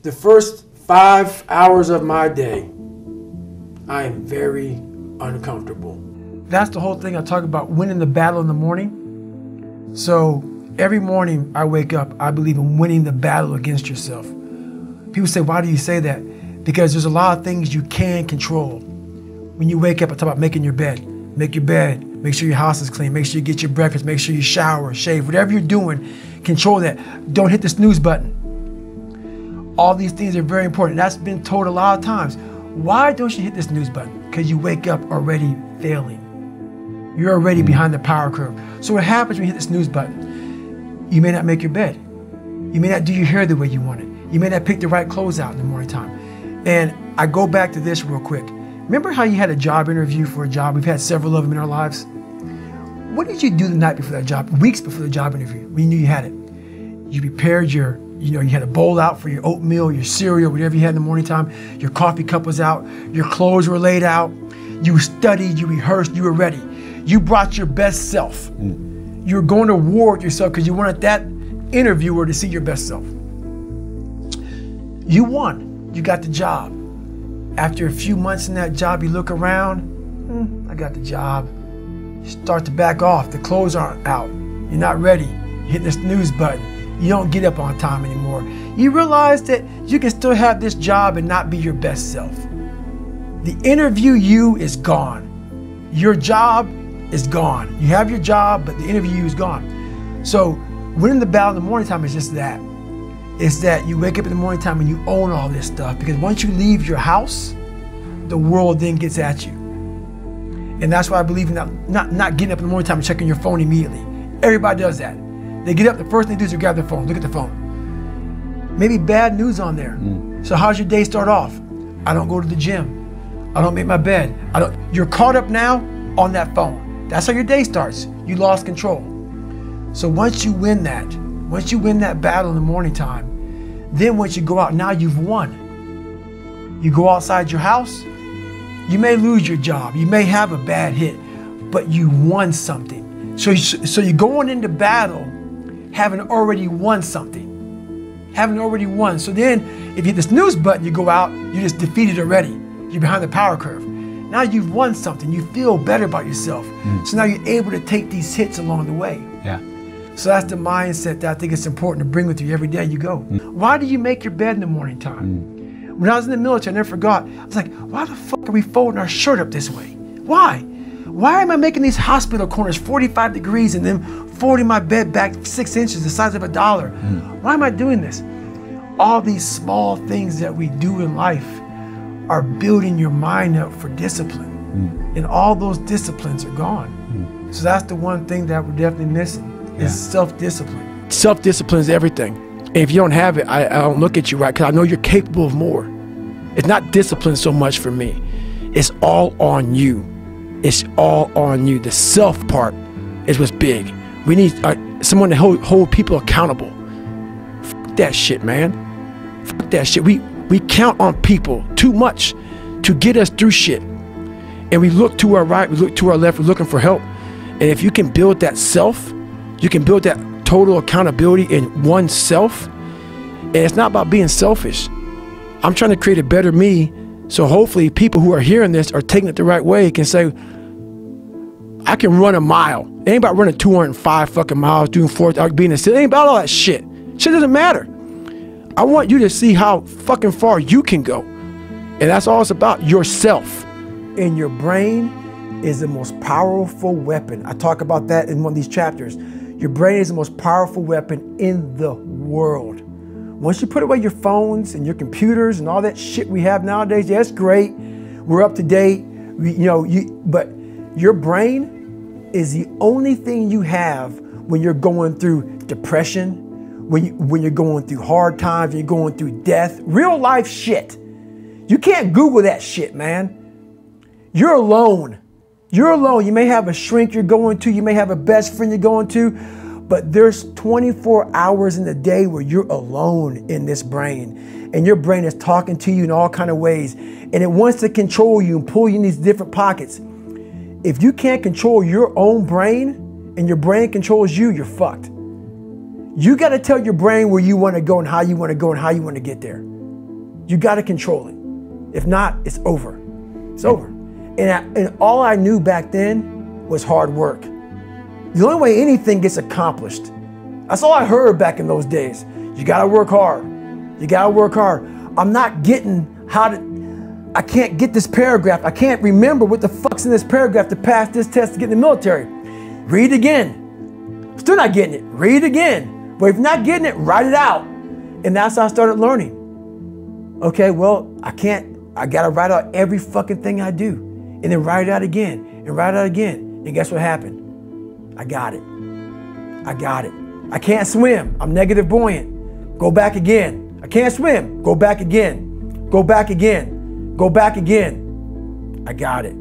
The first 5 hours of my day, I am very uncomfortable. That's the whole thing I talk about, winning the battle in the morning. So every morning I wake up, I believe in winning the battle against yourself. People say, why do you say that? Because there's a lot of things you can control. When you wake up, I talk about making your bed. Make your bed, make sure your house is clean, make sure you get your breakfast, make sure you shower, shave, whatever you're doing, control that. Don't hit the snooze button. All these things are very important. That's been told a lot of times. Why don't you hit the snooze button? Because you wake up already failing. You're already behind the power curve. So what happens when you hit the snooze button? You may not make your bed. You may not do your hair the way you want it. You may not pick the right clothes out in the morning time. And I go back to this real quick. Remember how you had a job interview for a job? We've had several of them in our lives. What did you do the night before that job, weeks before the job interview, when you knew you had it? You prepared your, you had a bowl out for your oatmeal, your cereal, whatever you had in the morning time. Your coffee cup was out. Your clothes were laid out. You studied, you rehearsed, you were ready. You brought your best self. You were going to war with yourself because you wanted that interviewer to see your best self. You won. You got the job. After a few months in that job, you look around, I got the job. You start to back off. The clothes aren't out. You're not ready. You hit the snooze button. You don't get up on time anymore. You realize that you can still have this job and not be your best self. The interview you is gone. Your job is gone. You have your job, but the interview you is gone. So winning the battle in the morning time is just that. It's that you wake up in the morning time and you own all this stuff, because once you leave your house, the world then gets at you. And that's why I believe in not getting up in the morning time and checking your phone immediately. Everybody does that. They get up, the first thing they do is they grab their phone, look at the phone. Maybe bad news on there. So how's your day start off? I don't go to the gym. I don't make my bed. You're caught up now on that phone. That's how your day starts. You lost control. So once you win that battle in the morning time, then once you go out, now you've won. You go outside your house, you may lose your job, you may have a bad hit, but you won something. So you're going into battle having already won something. Having already won. So then if you hit the snooze button, you go out, you're just defeated already. You're behind the power curve. Now you've won something. You feel better about yourself. So now you're able to take these hits along the way. Yeah. So that's the mindset that I think it's important to bring with you every day you go. Why do you make your bed in the morning time? When I was in the military, I never forgot. I was like, why the fuck are we folding our shirt up this way? Why? Why am I making these hospital corners 45 degrees and then folding my bed back 6 inches, the size of $1? Why am I doing this? All these small things that we do in life are building your mind up for discipline. And all those disciplines are gone. So that's the one thing that we're definitely missing. Is self-discipline. Self-discipline is everything. And if you don't have it, I don't look at you right, because I know you're capable of more. It's not discipline so much for me. It's all on you. It's all on you. The self part is what's big. We need someone to hold people accountable. Fuck that shit, man. Fuck that shit. We count on people too much to get us through shit. And we look to our right, we look to our left, we're looking for help. And if you can build that self, you can build that total accountability in oneself. And it's not about being selfish. I'm trying to create a better me, so hopefully people who are hearing this are taking it the right way, can say, I can run a mile. It ain't about running 205 fucking miles, doing 4, being a city. It ain't about all that shit. Shit doesn't matter. I want you to see how fucking far you can go. And that's all it's about, yourself. And your brain is the most powerful weapon. I talk about that in one of these chapters. Your brain is the most powerful weapon in the world. Once you put away your phones and your computers and all that shit we have nowadays, yeah, it's great. We're up to date. But your brain is the only thing you have when you're going through depression, when you're going through hard times, when you're going through death, real life shit. You can't Google that shit, man. You're alone. You're alone. You may have a shrink you're going to, you may have a best friend you're going to, but there's 24 hours in the day where you're alone in this brain, and your brain is talking to you in all kinds of ways, and it wants to control you and pull you in these different pockets. If you can't control your own brain and your brain controls you, you're fucked. You got to tell your brain where you want to go and how you want to go and how you want to get there. You got to control it. If not, it's over. It's over. And all I knew back then was hard work. The only way anything gets accomplished, that's all I heard back in those days. You got to work hard. You got to work hard. I'm not getting I can't get this paragraph. I can't remember what the fuck's in this paragraph to pass this test to get in the military. Read it again. Still not getting it. Read it again. But if you're not getting it, write it out. And that's how I started learning. Okay, well, I got to write out every fucking thing I do. And then write it out again and write it out again. And guess what happened? I got it. I got it. I can't swim. I'm negative buoyant. Go back again. I can't swim. Go back again. Go back again. Go back again. I got it.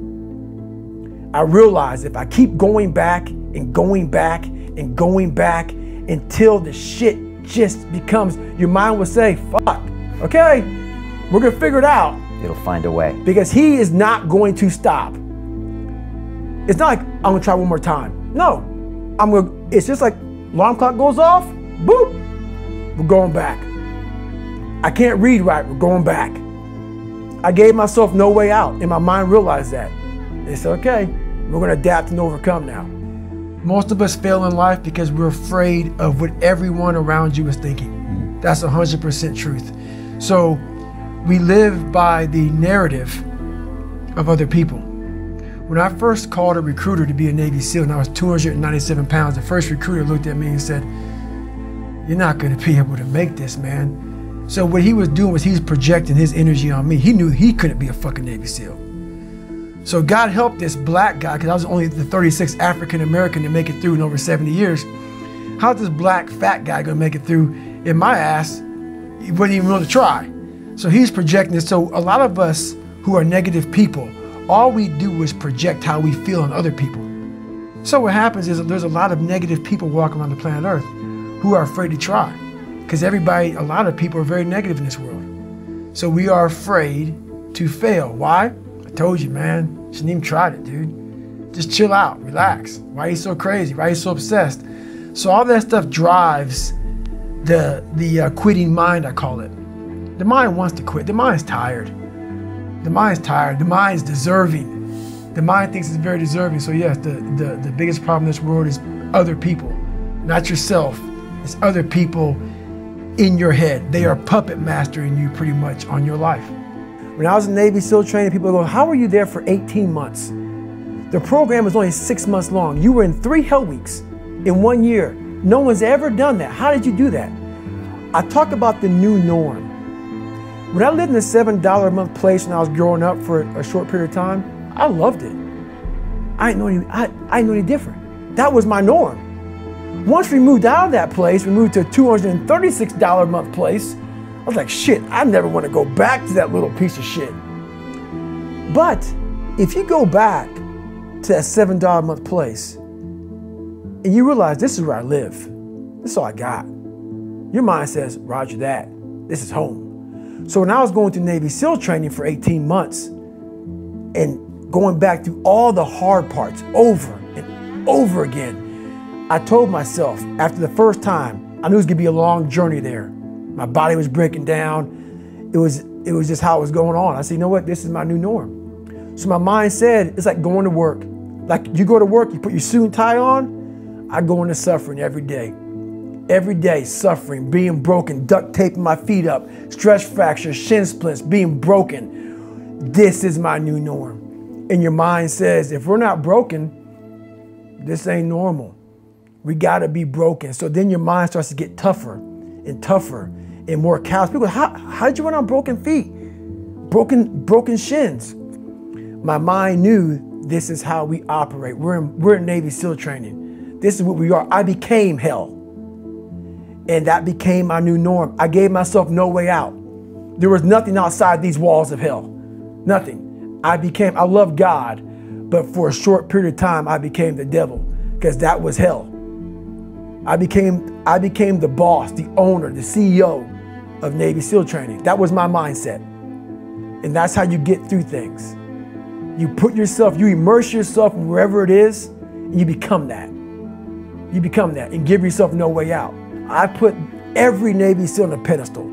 I realized if I keep going back and going back and going back until the shit just becomes, your mind will say, fuck, okay, we're gonna figure it out. It'll find a way. Because he is not going to stop. It's not like I'm gonna try one more time. No, it's just like alarm clock goes off, boop, we're going back. I can't read right, we're going back. I gave myself no way out, and my mind realized that. They said, okay, we're gonna adapt and overcome now. Most of us fail in life because we're afraid of what everyone around you is thinking. That's 100% truth. So we live by the narrative of other people. When I first called a recruiter to be a Navy SEAL and I was 297 pounds, the first recruiter looked at me and said, you're not gonna be able to make this, man. So what he was doing was he was projecting his energy on me. He knew he couldn't be a fucking Navy SEAL. So God helped this black guy, because I was only the 36th African American to make it through in over 70 years. How's this black fat guy gonna make it through in my ass? He wouldn't even want to try. So he's projecting this. So a lot of us who are negative people, all we do is project how we feel on other people. So what happens is that there's a lot of negative people walking around the planet Earth who are afraid to try. Because a lot of people are very negative in this world. So we are afraid to fail. Why? I told you, man, shouldn't even tried it, dude. Just chill out, relax. Why are you so crazy? Why are you so obsessed? So all that stuff drives the quitting mind, I call it. The mind wants to quit. The mind's tired. The mind's tired. The mind's deserving. The mind thinks it's very deserving. So yes, the biggest problem in this world is other people, not yourself. It's other people in your head. They are puppet mastering you pretty much on your life. When I was in Navy SEAL training, people go, how were you there for 18 months? The program was only 6 months long. You were in 3 hell weeks in 1 year. No one's ever done that. How did you do that? I talk about the new norm. When I lived in a $7 a month place when I was growing up for a short period of time, I loved it. I didn't know any different. That was my norm. Once we moved out of that place, we moved to a $236 a month place. I was like, shit, I never want to go back to that little piece of shit. But if you go back to that $7 a month place and you realize this is where I live, this is all I got, your mind says, roger that, this is home. So when I was going through Navy SEAL training for 18 months and going back through all the hard parts over and over again, I told myself after the first time, I knew it was gonna be a long journey there. My body was breaking down. It was just how it was going on. I said, you know what, this is my new norm. So my mind said, it's like going to work. Like you go to work, you put your suit and tie on, I go into suffering every day. Every day, suffering, being broken, duct taping my feet up, stress fractures, shin splints, being broken. This is my new norm. And your mind says, if we're not broken, this ain't normal. We gotta be broken. So then your mind starts to get tougher and tougher and more callous. People go, how did you run on broken feet? Broken shins. My mind knew this is how we operate. We're in Navy SEAL training. This is what we are. I became hell. And that became my new norm. I gave myself no way out. There was nothing outside these walls of hell. Nothing. I loved God, but for a short period of time, I became the devil because that was hell. I became the boss, the owner, the CEO of Navy SEAL training. That was my mindset. And that's how you get through things. You immerse yourself in wherever it is, and you become that. You become that and give yourself no way out. I put every Navy SEAL on a pedestal.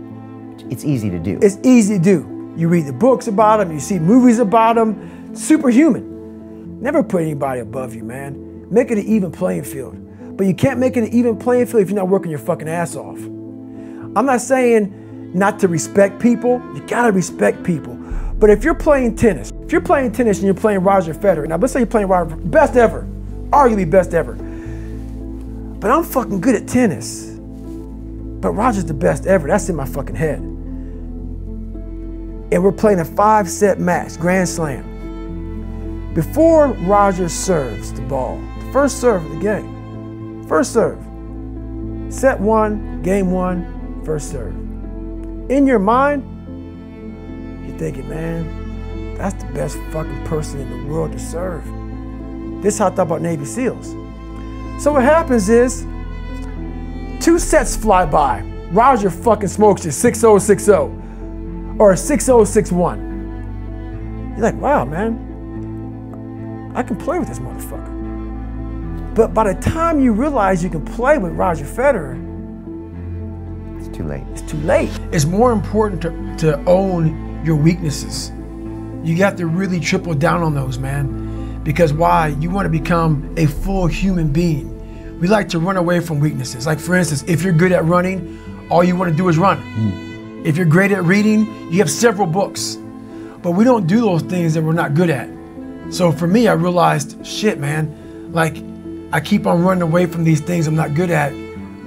it's easy to do. It's easy to do. You read the books about them, you see movies about them. Superhuman. Never put anybody above you, man. Make it an even playing field. But you can't make it an even playing field if you're not working your fucking ass off. I'm not saying not to respect people. You gotta respect people. But if you're playing tennis, and you're playing Roger Federer, now let's say you're playing Roger, best ever, arguably best ever. But I'm fucking good at tennis. But Roger's the best ever, that's in my fucking head. And we're playing a 5-set match, Grand Slam. Before Roger serves the ball, the first serve of the game, first serve, set 1, game 1, first serve. In your mind, you're thinking, man, that's the best fucking person in the world to serve. This is how I thought about Navy SEALs. So what happens is, 2 sets fly by. Roger fucking smokes you 6-0, 6-0, or 6-0, 6-1. You're like, wow, man, I can play with this motherfucker. But by the time you realize you can play with Roger Federer, it's too late. It's too late. It's more important to own your weaknesses. You got to really triple down on those, man. Because why? You want to become a full human being. We like to run away from weaknesses. Like for instance, if you're good at running, all you want to do is run. If you're great at reading, you have several books. But we don't do those things that we're not good at. So for me, I realized, shit, man, like I keep on running away from these things I'm not good at.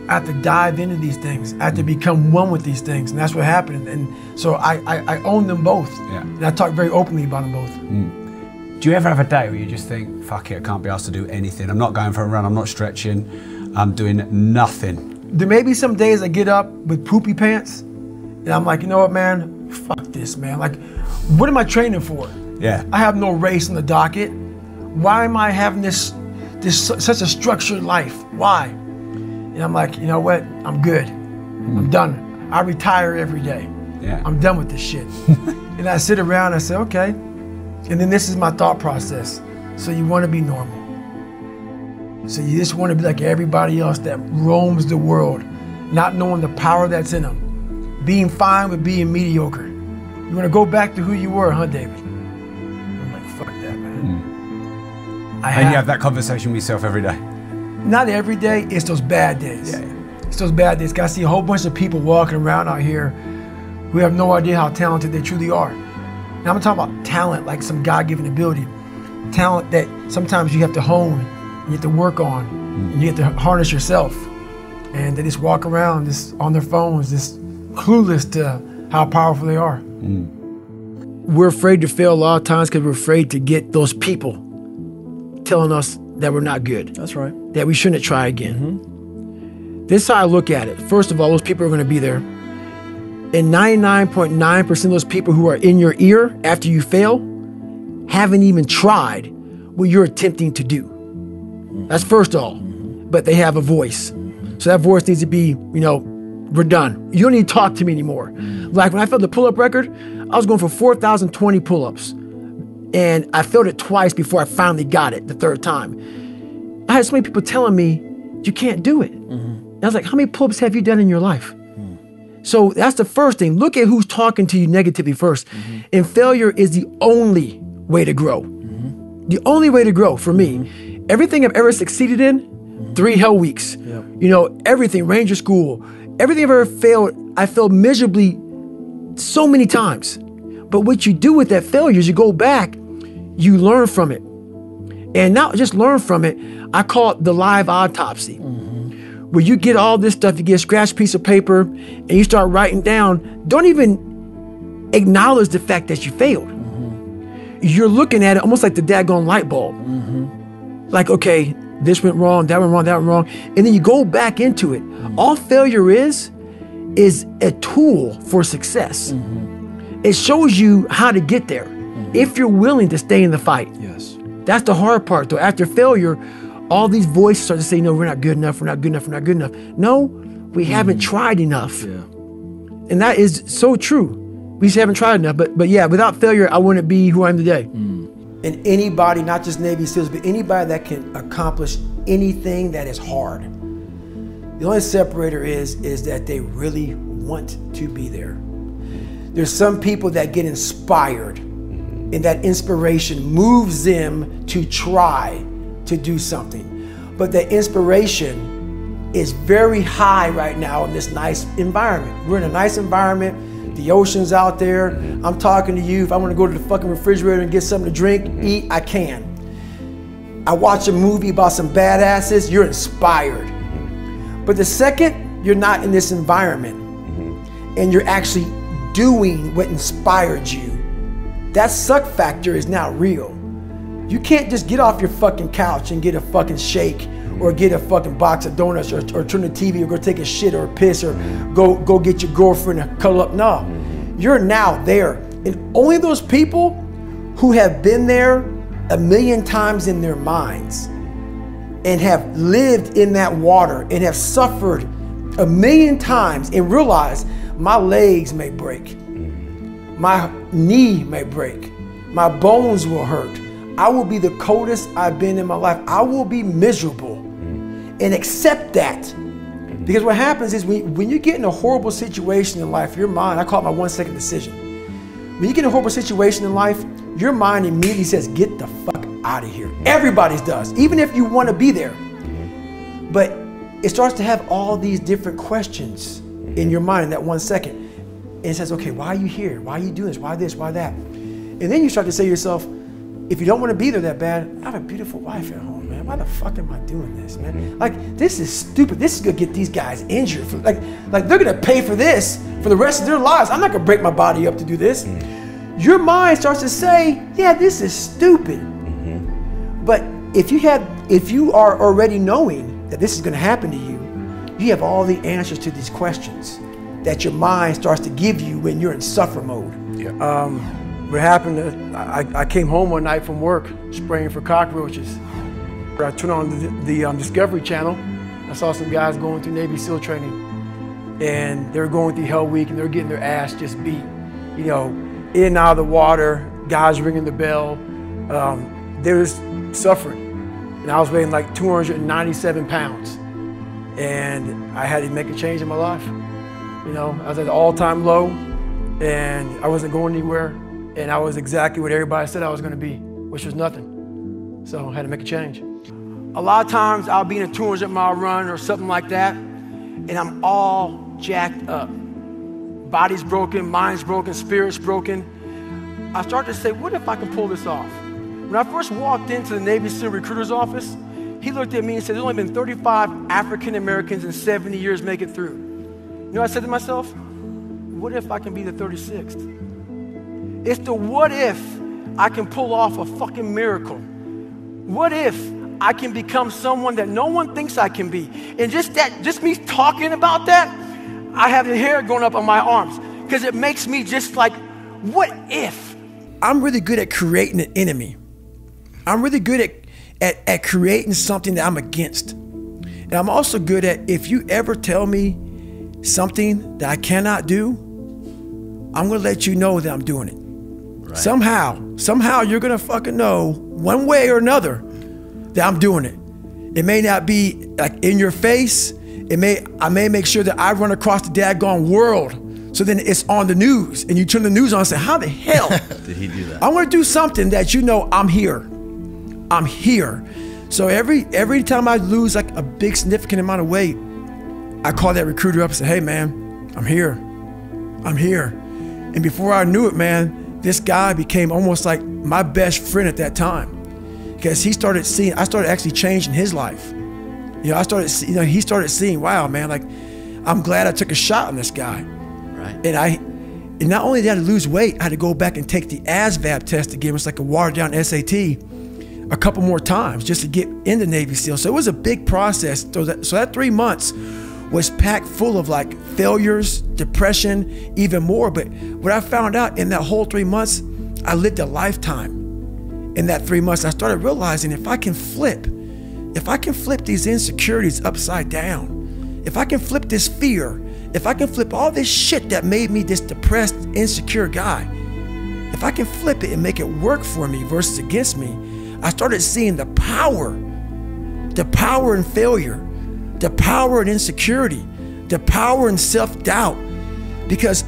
I have to dive into these things. I have to become one with these things. And that's what happened. And so I own them both. Yeah. And I talk very openly about them both. Do you ever have a day where you just think, fuck it, I can't be asked to do anything. I'm not going for a run, I'm not stretching, I'm doing nothing. There may be some days I get up with poopy pants and I'm like, you know what, man, fuck this, man. Like, what am I training for? Yeah. I have no race on the docket. Why am I having such a structured life? Why? And I'm like, you know what, I'm good. I'm done. I retire every day. Yeah. I'm done with this shit. And I sit around and I say, okay. And then this is my thought process. So you want to be normal. So you just want to be like everybody else that roams the world, not knowing the power that's in them. Being fine with being mediocre. You want to go back to who you were, huh, David? I'm like, fuck that, man. And you have that conversation with yourself every day? Not every day, it's those bad days. Yeah. It's those bad days. I see a whole bunch of people walking around out here who have no idea how talented they truly are. Now I'm talking about talent, like some God-given ability. Talent that sometimes you have to hone, you have to work on, and you have to harness yourself. And they just walk around just on their phones, just clueless to how powerful they are. We're afraid to fail a lot of times because we're afraid to get those people telling us that we're not good. That's right. That we shouldn't try again. This is how I look at it. First of all, those people are going to be there. And 99.9% of those people who are in your ear after you fail haven't even tried what you're attempting to do. That's first of all. But they have a voice. So that voice needs to be, you know, we're done. You don't need to talk to me anymore. Like when I failed the pull-up record, I was going for 4,020 pull-ups. And I failed it twice before I finally got it the third time. I had so many people telling me, you can't do it. And I was like, how many pull-ups have you done in your life? So that's the first thing. Look at who's talking to you negatively first. And failure is the only way to grow. The only way to grow for me. Everything I've ever succeeded in, 3 hell weeks. You know, everything, Ranger School, everything I've ever failed, I failed miserably so many times. But what you do with that failure is you go back, you learn from it. And not just learn from it, I call it the live autopsy. Where you get all this stuff, you get a scratched piece of paper and you start writing down, don't even acknowledge the fact that you failed. You're looking at it almost like the daggone light bulb. Like, okay, this went wrong, that went wrong, that went wrong. And then you go back into it. All failure is a tool for success. It shows you how to get there if you're willing to stay in the fight. Yes. That's the hard part though. After failure, all these voices start to say, no, we're not good enough, we're not good enough, we're not good enough. No, we haven't tried enough. And that is so true. We just haven't tried enough. But yeah, without failure, I wouldn't be who I am today. And anybody, not just Navy SEALs, but anybody that can accomplish anything that is hard, the only separator is that they really want to be there. There's some people that get inspired, and that inspiration moves them to try to do something. But the inspiration is very high right now in this nice environment. We're in a nice environment. The ocean's out there. I'm talking to you. If I want to go to the fucking refrigerator and get something to drink, eat, I can. I watch a movie about some badasses, you're inspired. But the second you're not in this environment and you're actually doing what inspired you, that suck factor is now real. You can't just get off your fucking couch and get a fucking shake or get a fucking box of donuts or turn the TV or go take a shit or a piss or go get your girlfriend to cuddle up. No, you're now there. And only those people who have been there 1,000,000 times in their minds and have lived in that water and have suffered 1,000,000 times and realize my legs may break, my knee may break, my bones will hurt, I will be the coldest I've been in my life, I will be miserable, and accept that. Because what happens is when you get in a horrible situation in life, your mind, I call it my 1-second decision. When you get in a horrible situation in life, your mind immediately says, get the fuck out of here. Everybody's does, even if you want to be there. But it starts to have all these different questions in your mind in that 1 second. And it says, okay, why are you here? Why are you doing this? Why this? Why that? And then you start to say to yourself, if you don't want to be there that bad, I have a beautiful wife at home, man. Why the fuck am I doing this, man? Like, this is stupid. This is gonna get these guys injured. Like they're gonna pay for this for the rest of their lives. I'm not gonna break my body up to do this. Your mind starts to say, yeah, this is stupid. But if you are already knowing that this is gonna happen to you, you have all the answers to these questions that your mind starts to give you when you're in suffer mode. Yeah. What happened, I came home one night from work spraying for cockroaches. I turned on the Discovery Channel. I saw some guys going through Navy SEAL training, and they were going through Hell Week, and they were getting their ass just beat. You know, in and out of the water, guys ringing the bell. They were suffering. And I was weighing like 297 pounds. And I had to make a change in my life. You know, I was at an all-time low, and I wasn't going anywhere. And I was exactly what everybody said I was gonna be, which was nothing. So I had to make a change. A lot of times I'll be in a 200-mile run or something like that, and I'm all jacked up. Body's broken, mind's broken, spirit's broken. I started to say, what if I can pull this off? When I first walked into the Navy SEAL recruiter's office, he looked at me and said, there's only been 35 African Americans in 70 years make it through. You know what I said to myself? What if I can be the 36th? It's the what if I can pull off a fucking miracle. What if I can become someone that no one thinks I can be? And just me talking about that, I have the hair going up on my arms because it makes me just like, what if? I'm really good at creating an enemy. I'm really good at creating something that I'm against. And I'm also good at, if you ever tell me something that I cannot do, I'm gonna let you know that I'm doing it. Right. Somehow you're gonna fucking know one way or another that I'm doing it. It may not be like in your face. I may make sure that I run across the daggone world, so then it's on the news, and you turn the news on and say, how the hell did he do that? I want to do something that you know I'm here. I'm here. So every time I lose like a big significant amount of weight, I call that recruiter up and say, hey man, I'm here. I'm here. And before I knew it, man, this guy became almost like my best friend at that time, because I started actually changing his life. You know, he started seeing, wow, man, like, I'm glad I took a shot on this guy. Right. And not only did I lose weight, I had to go back and take the ASVAB test again. It was like a watered down SAT a couple more times just to get into Navy SEAL. So it was a big process. So that 3 months was packed full of like failures, depression, even more. But what I found out in that whole 3 months, I lived a lifetime. In that 3 months, I started realizing if I can flip these insecurities upside down, if I can flip this fear, if I can flip all this shit that made me this depressed, insecure guy, if I can flip it and make it work for me versus against me, I started seeing the power in failure, the power in insecurity, the power in self-doubt. Because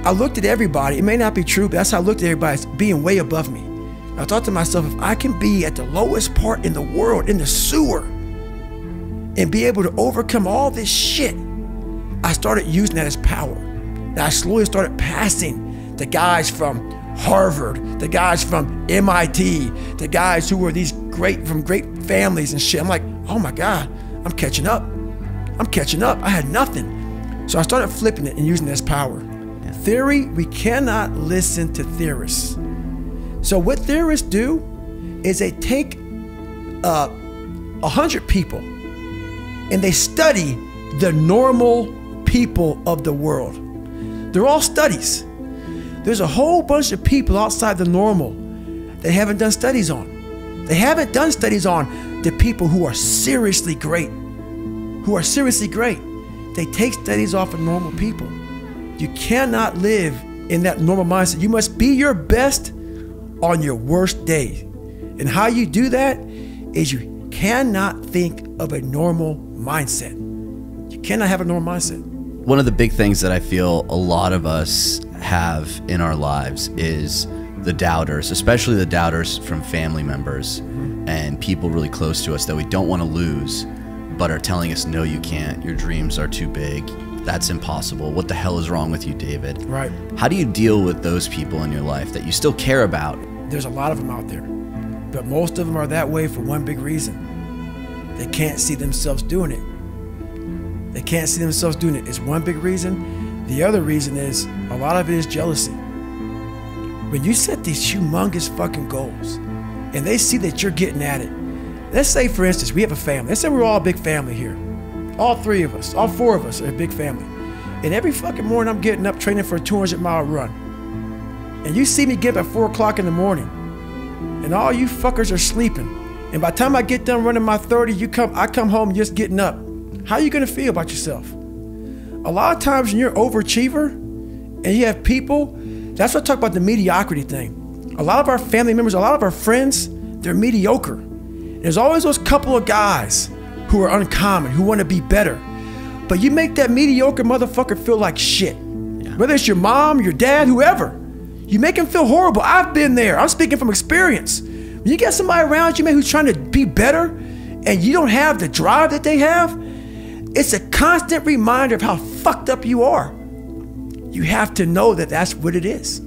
I looked at everybody. It may not be true, but that's how I looked at everybody, as being way above me. I thought to myself, if I can be at the lowest part in the world, in the sewer, and be able to overcome all this shit, I started using that as power. And I slowly started passing the guys from Harvard, the guys from MIT, the guys who were from great families and shit. I'm like, oh my God, I'm catching up. I'm catching up. I had nothing. So I started flipping it and using it as power. Theory, we cannot listen to theorists. So what theorists do is they take 100 people and they study the normal people of the world. They're all studies. There's a whole bunch of people outside the normal they haven't done studies on. They haven't done studies on the people who are seriously great. Who are seriously great. They take studies off of normal people. You cannot live in that normal mindset. You must be your best on your worst day. And how you do that is you cannot think of a normal mindset. You cannot have a normal mindset. One of the big things that I feel a lot of us have in our lives is the doubters, especially the doubters from family members and people really close to us that we don't want to lose, but are telling us, no, you can't. Your dreams are too big. That's impossible. What the hell is wrong with you, David? Right. How do you deal with those people in your life that you still care about? There's a lot of them out there, but most of them are that way for one big reason. They can't see themselves doing it. They can't see themselves doing it. It's one big reason. The other reason is a lot of it is jealousy. When you set these humongous fucking goals and they see that you're getting at it, let's say, for instance, we have a family. Let's say we're all a big family here. All three of us, all four of us are a big family. And every fucking morning I'm getting up training for a 200-mile run. And you see me get up at 4 o'clock in the morning and all you fuckers are sleeping. And by the time I get done running my 30, I come home just getting up. How are you gonna feel about yourself? A lot of times when you're an overachiever and you have people, that's what I talk about, the mediocrity thing. A lot of our family members, a lot of our friends, they're mediocre. And there's always those couple of guys who are uncommon, who want to be better. But you make that mediocre motherfucker feel like shit. Yeah. Whether it's your mom, your dad, whoever. You make him feel horrible. I've been there. I'm speaking from experience. When you get somebody around you, man, who's trying to be better and you don't have the drive that they have, it's a constant reminder of how fucked up you are. You have to know that that's what it is.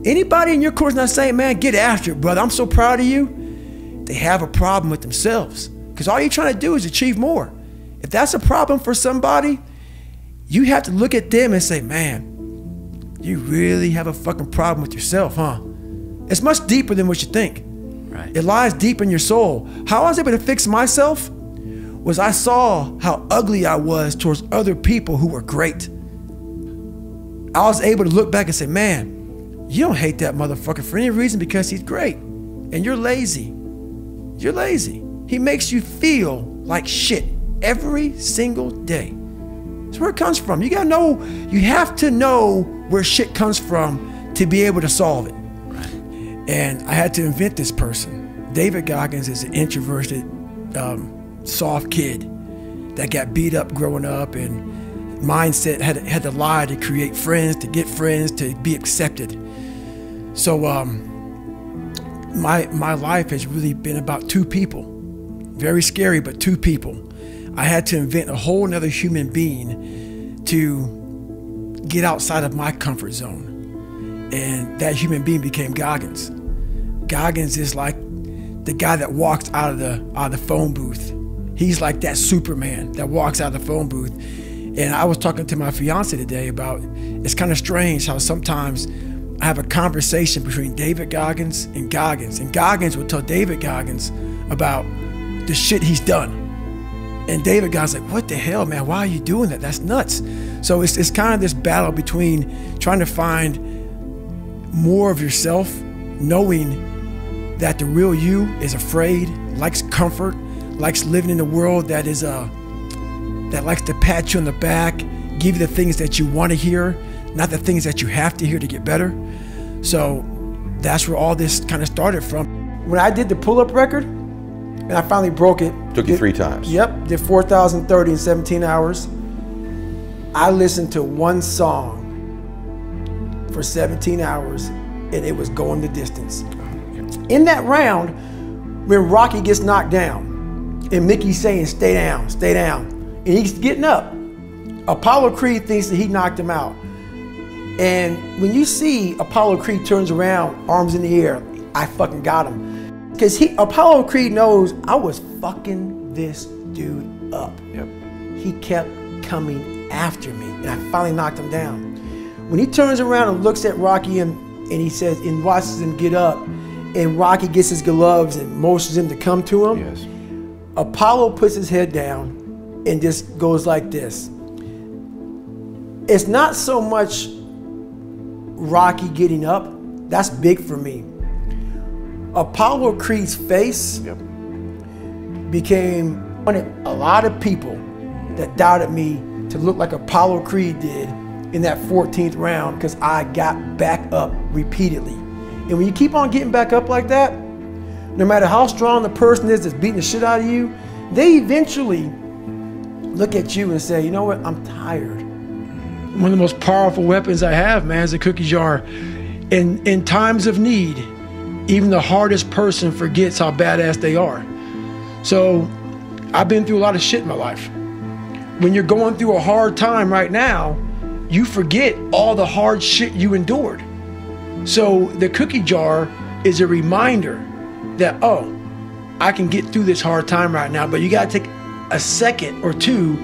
Anybody in your course not saying, man, get after it, brother, I'm so proud of you, they have a problem with themselves. Because all you're trying to do is achieve more. If that's a problem for somebody, you have to look at them and say, man, you really have a fucking problem with yourself, huh? It's much deeper than what you think. Right. It lies deep in your soul. How I was able to fix myself was I saw how ugly I was towards other people who were great. I was able to look back and say, man, you don't hate that motherfucker for any reason because he's great. And you're lazy. You're lazy. He makes you feel like shit every single day. That's where it comes from. You gotta know, you have to know where shit comes from to be able to solve it. Right. And I had to invent this person. David Goggins is an introverted, soft kid that got beat up growing up and mindset had to lie to create friends, to get friends, to be accepted. So my life has really been about two people. Very scary, but two people. I had to invent a whole nother human being to get outside of my comfort zone. And that human being became Goggins. Goggins is like the guy that walks out of the phone booth. He's like that Superman that walks out of the phone booth. And I was talking to my fiance today about, it's kind of strange how sometimes I have a conversation between David Goggins, and Goggins will tell David Goggins about the shit he's done. And David Goggins like, what the hell, man? Why are you doing that? That's nuts. So it's kind of this battle between trying to find more of yourself, knowing that the real you is afraid, likes comfort, likes living in a world that is that likes to pat you on the back, give you the things that you want to hear, not the things that you have to hear to get better. So that's where all this kind of started from. When I did the pull-up record, and I finally broke it. Took you 3 times. Yep, did 4,030 in 17 hours. I listened to one song for 17 hours, and it was going the distance. In that round, when Rocky gets knocked down, and Mickey's saying, stay down, and he's getting up, Apollo Creed thinks that he knocked him out. And when you see Apollo Creed turns around, arms in the air, I fucking got him. Because Apollo Creed knows I was fucking this dude up. Yep. He kept coming after me, and I finally knocked him down. When he turns around and looks at Rocky and he says, and watches him get up, and Rocky gets his gloves and motions him to come to him, Yes. Apollo puts his head down and just goes like this. It's not so much Rocky getting up, that's big for me. Apollo Creed's face became, wanted a lot of people that doubted me to look like Apollo Creed did in that 14th round, because I got back up repeatedly. And when you keep on getting back up like that, no matter how strong the person is that's beating the shit out of you, they eventually look at you and say, you know what, I'm tired. One of the most powerful weapons I have, man, is a cookie jar. In times of need, even the hardest person forgets how badass they are. So I've been through a lot of shit in my life. When you're going through a hard time right now, you forget all the hard shit you endured. So the cookie jar is a reminder that, oh, I can get through this hard time right now, but you gotta take a second or two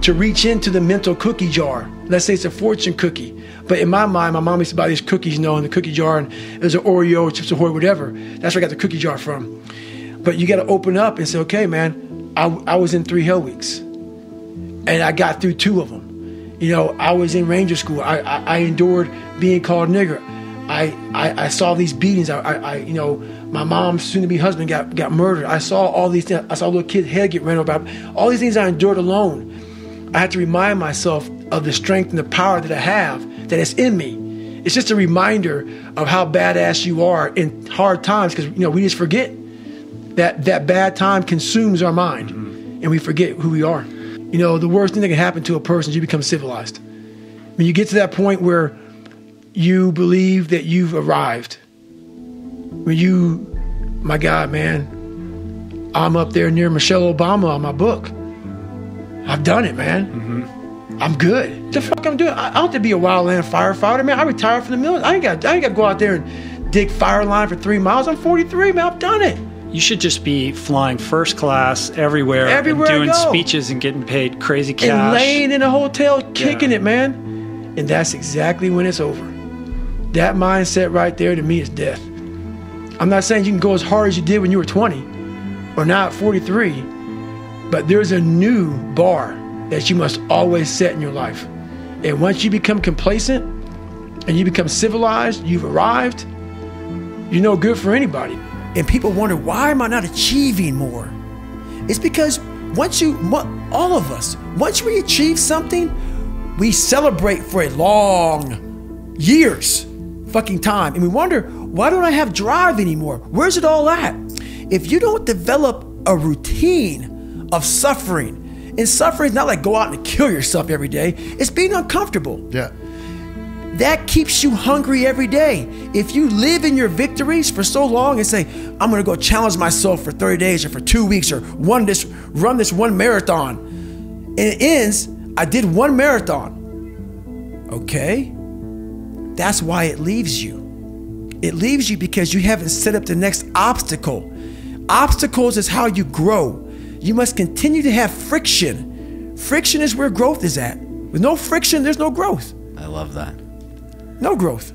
to reach into the mental cookie jar. Let's say it's a fortune cookie. But in my mind, my mom used to buy these cookies, you know, in the cookie jar, and it was an Oreo, Chips Ahoy, whatever. That's where I got the cookie jar from. But you gotta open up and say, okay, man, I was in 3 hell weeks, and I got through 2 of them. You know, I was in Ranger School. I endured being called nigger. I saw these beatings. You know, my mom's soon-to-be husband got murdered. I saw all these things. I saw a little kid's head get ran over. All these things I endured alone. I had to remind myself of the strength and the power that I have, that it's in me. It's just a reminder of how badass you are in hard times, because, you know, we just forget that bad time consumes our mind, and we forget who we are. You know, the worst thing that can happen to a person is you become civilized. When you get to that point where you believe that you've arrived, when you, my God, man, I'm up there near Michelle Obama on my book. I've done it, man. I'm good. What the fuck I'm doing? I don't have to be a wildland firefighter, man. I retired from the military. I ain't got to go out there and dig fire line for 3 miles. I'm 43, man. I've done it. You should just be flying first class everywhere and doing speeches and getting paid crazy cash. And laying in a hotel, kicking it, man. And that's exactly when it's over. That mindset right there, to me, is death. I'm not saying you can go as hard as you did when you were 20 or now at 43, but there's a new bar that you must always set in your life. And once you become complacent and you become civilized, you've arrived, you're no good for anybody. And people wonder, why am I not achieving more? It's because all of us, once we achieve something, we celebrate for a long years fucking time. And we wonder, why don't I have drive anymore? Where's it all at? If you don't develop a routine of suffering, and suffering is not like go out and kill yourself every day, it's being uncomfortable. Yeah. That keeps you hungry every day. If you live in your victories for so long and say, I'm gonna go challenge myself for 30 days or for 2 weeks or run this one marathon, and it ends, I did 1 marathon. Okay, that's why it leaves you. It leaves you because you haven't set up the next obstacle. Obstacles is how you grow. You must continue to have friction. Friction is where growth is at. With no friction, there's no growth. I love that. No growth.